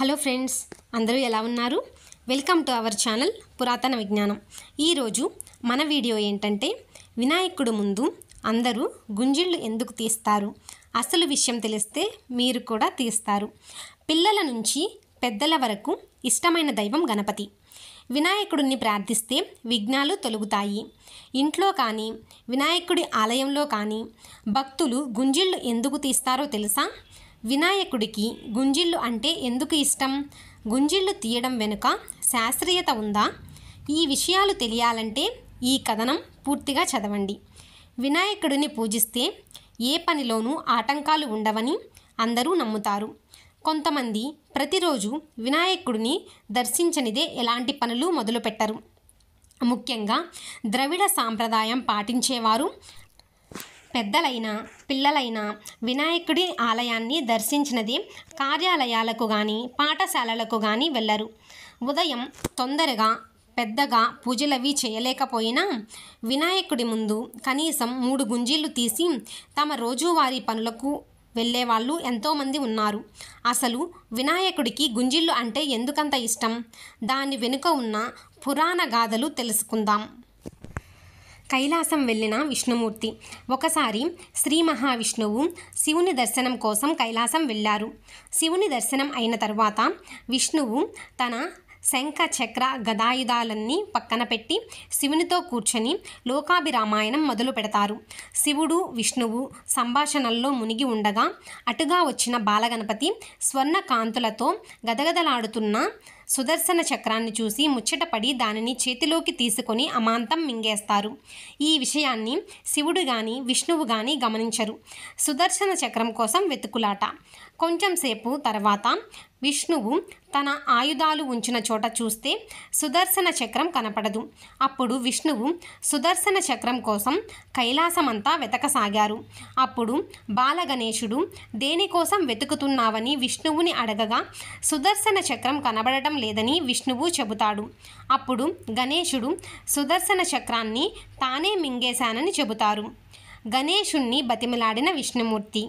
Hello friends, అందరూ ఎలా ఉన్నారు? వెల్కమ్ టు అవర్ ఛానల్ పురాతన విజ్ఞానం. ఈరోజు మన వీడియో ఏంటంటే వినాయకుడు ముందు అందరూ గుంజిళ్ళు ఎందుకు తీస్తారు? అసలు విషయం తెలిస్తే మీరు కూడా తీస్తారు. పిల్లల నుంచి పెద్దల వరకు ఇష్టమైన దైవం గణపతి. వినాయకుడిని ప్రార్థిస్తే విఘ్నాలు తొలగుతాయి. ఇంట్లో కానీ వినాయకుడి ఆలయంలో కానీ భక్తులు గుంజిళ్ళు ఎందుకు తీస్తారో తెలుసా? వినాయకుడికి గుంజిళ్ళు అంటే ఎందుకు ఇష్టం? గుంజిళ్ళు తీయడం వెనుక శాస్త్రీయత ఉందా? ఈ విషయాలు తెలియాలంటే ఈ కథనం పూర్తిగా చదవండి. వినాయకుడిని పూజిస్తే ఏ పనిలోనూ ఆటంకాలు ఉండవని అందరూ నమ్ముతారు. కొంతమంది ప్రతిరోజు వినాయకుడిని దర్శించనిదే ఎలాంటి పనులు మొదలుపెట్టరు. ముఖ్యంగా ద్రవిడ సాంప్రదాయం పాటించేవారు పెద్దలైనా పిల్లలైనా వినాయకుడి ఆలయాన్ని దర్శించినదే కార్యాలయాలకు కానీ పాఠశాలలకు కానీ వెళ్ళరు. ఉదయం తొందరగా పెద్దగా పూజలవి చేయలేకపోయినా వినాయకుడి ముందు కనీసం 3 గుంజీళ్ళు తీసి తమ రోజువారీ పనులకు వెళ్ళేవాళ్ళు ఎంతోమంది ఉన్నారు. అసలు వినాయకుడికి గుంజిళ్ళు అంటే ఎందుకంత ఇష్టం? దాని వెనుక ఉన్న పురాణ గాథలు తెలుసుకుందాం. కైలాసం వెళ్ళిన విష్ణుమూర్తి. ఒకసారి శ్రీ మహావిష్ణువు శివుని దర్శనం కోసం కైలాసం వెళ్ళారు. శివుని దర్శనం అయిన తర్వాత విష్ణువు తన శంఖ చక్ర గదాయుధాలన్నీ పక్కన పెట్టి శివునితో కూర్చొని లోకాభిరామాయణం మొదలు పెడతారు. శివుడు విష్ణువు సంభాషణల్లో మునిగి ఉండగా అటుగా వచ్చిన బాలగణపతి స్వర్ణ కాంతులతో గదగదలాడుతున్న సుదర్శన చక్రాన్ని చూసి ముచ్చటపడి దానిని చేతిలోకి తీసుకొని అమాంతం మింగేస్తారు. ఈ విషయాన్ని శివుడు కానీ విష్ణువు కానీ గమనించరు. సుదర్శన చక్రం కోసం వెతుకులాట. కొంచెం సేపు తర్వాత విష్ణువు తన ఆయుధాలు ఉంచిన చోట చూస్తే సుదర్శన చక్రం కనపడదు. అప్పుడు విష్ణువు సుదర్శన చక్రం కోసం కైలాసమంతా వెతకసాగారు. అప్పుడు బాలగణేశుడు దేనికోసం వెతుకుతున్నావని విష్ణువుని అడగగా సుదర్శన చక్రం కనబడటం లేదని విష్ణువు చెబుతాడు. అప్పుడు గణేశుడు సుదర్శన చక్రాన్ని తానే మింగేశానని చెబుతారు. గణేశుణ్ణి బతిమిలాడిన విష్ణుమూర్తి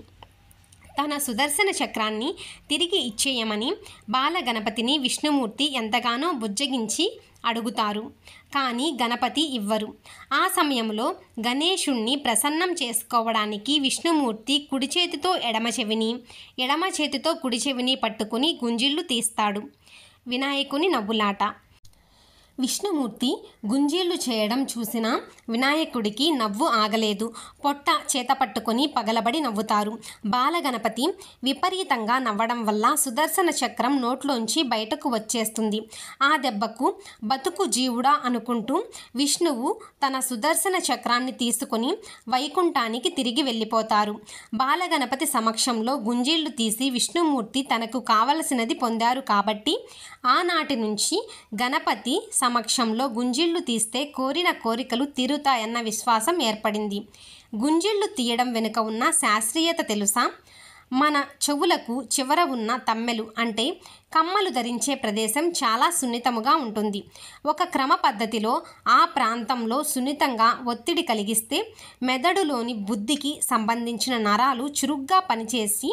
తన సుదర్శన చక్రాన్ని తిరిగి ఇచ్చేయమని బాలగణపతిని విష్ణుమూర్తి ఎంతగానో బుజ్జగించి అడుగుతారు. కానీ గణపతి ఇవ్వరు. ఆ సమయంలో గణేశుణ్ణి ప్రసన్నం చేసుకోవడానికి విష్ణుమూర్తి కుడి చేతితో ఎడమ చెవిని, ఎడమ చేతితో కుడి చెవిని పట్టుకుని గుంజిళ్ళు తీస్తాడు. వినాయకుని నవ్వులాట. విష్ణుమూర్తి గుంజీళ్ళు చేయడం చూసిన వినాయకుడికి నవ్వు ఆగలేదు. పొట్ట చేత పట్టుకొని పగలబడి నవ్వుతారు. బాలగణపతి విపరీతంగా నవ్వడం వల్ల సుదర్శన చక్రం నోట్లోంచి బయటకు వచ్చేస్తుంది. ఆ దెబ్బకు బతుకు జీవుడా అనుకుంటూ విష్ణువు తన సుదర్శన చక్రాన్ని తీసుకొని వైకుంఠానికి తిరిగి వెళ్ళిపోతారు. బాలగణపతి సమక్షంలో గుంజీళ్ళు తీసి విష్ణుమూర్తి తనకు కావలసినది పొందారు కాబట్టి ఆనాటి నుంచి గణపతి సమక్షంలో గుంజిళ్ళు తీస్తే కోరిన కోరికలు తీరుతాయన్న విశ్వాసం ఏర్పడింది. గుంజిళ్ళు తీయడం వెనుక ఉన్న శాస్త్రీయత తెలుసా? మన చెవులకు చివర ఉన్న తమ్మెలు అంటే కమ్మలు ధరించే ప్రదేశం చాలా సున్నితముగా ఉంటుంది. ఒక క్రమ పద్ధతిలో ఆ ప్రాంతంలో సున్నితంగా ఒత్తిడి కలిగిస్తే మెదడులోని బుద్ధికి సంబంధించిన నరాలు చురుగ్గా పనిచేసి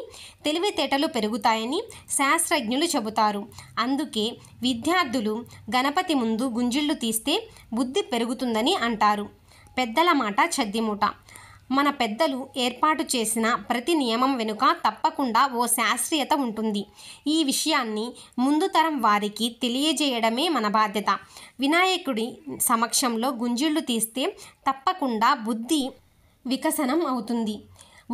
తెలివితేటలు పెరుగుతాయని శాస్త్రజ్ఞులు చెబుతారు. అందుకే విద్యార్థులు గణపతి ముందు గుంజిళ్ళు తీస్తే బుద్ధి పెరుగుతుందని అంటారు. పెద్దల మాట చద్దిమూట. మన పెద్దలు ఏర్పాటు చేసిన ప్రతి నియమం వెనుక తప్పకుండా ఓ శాస్త్రీయత ఉంటుంది. ఈ విషయాన్ని ముందు తరం వారికి తెలియజేయడమే మన బాధ్యత. వినాయకుడి సమక్షంలో గుంజిళ్ళు తీస్తే తప్పకుండా బుద్ధి వికసనం అవుతుంది.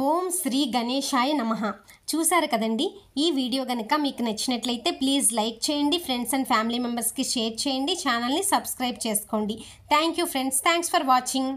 ఓం శ్రీ గణేశాయ నమః. చూశారు కదండి. ఈ వీడియో కనుక మీకు నచ్చినట్లయితే ప్లీజ్ లైక్ చేయండి, ఫ్రెండ్స్ అండ్ ఫ్యామిలీ మెంబర్స్కి షేర్ చేయండి, ఛానల్ని సబ్స్క్రైబ్ చేసుకోండి. Thank you friends. Thanks for watching.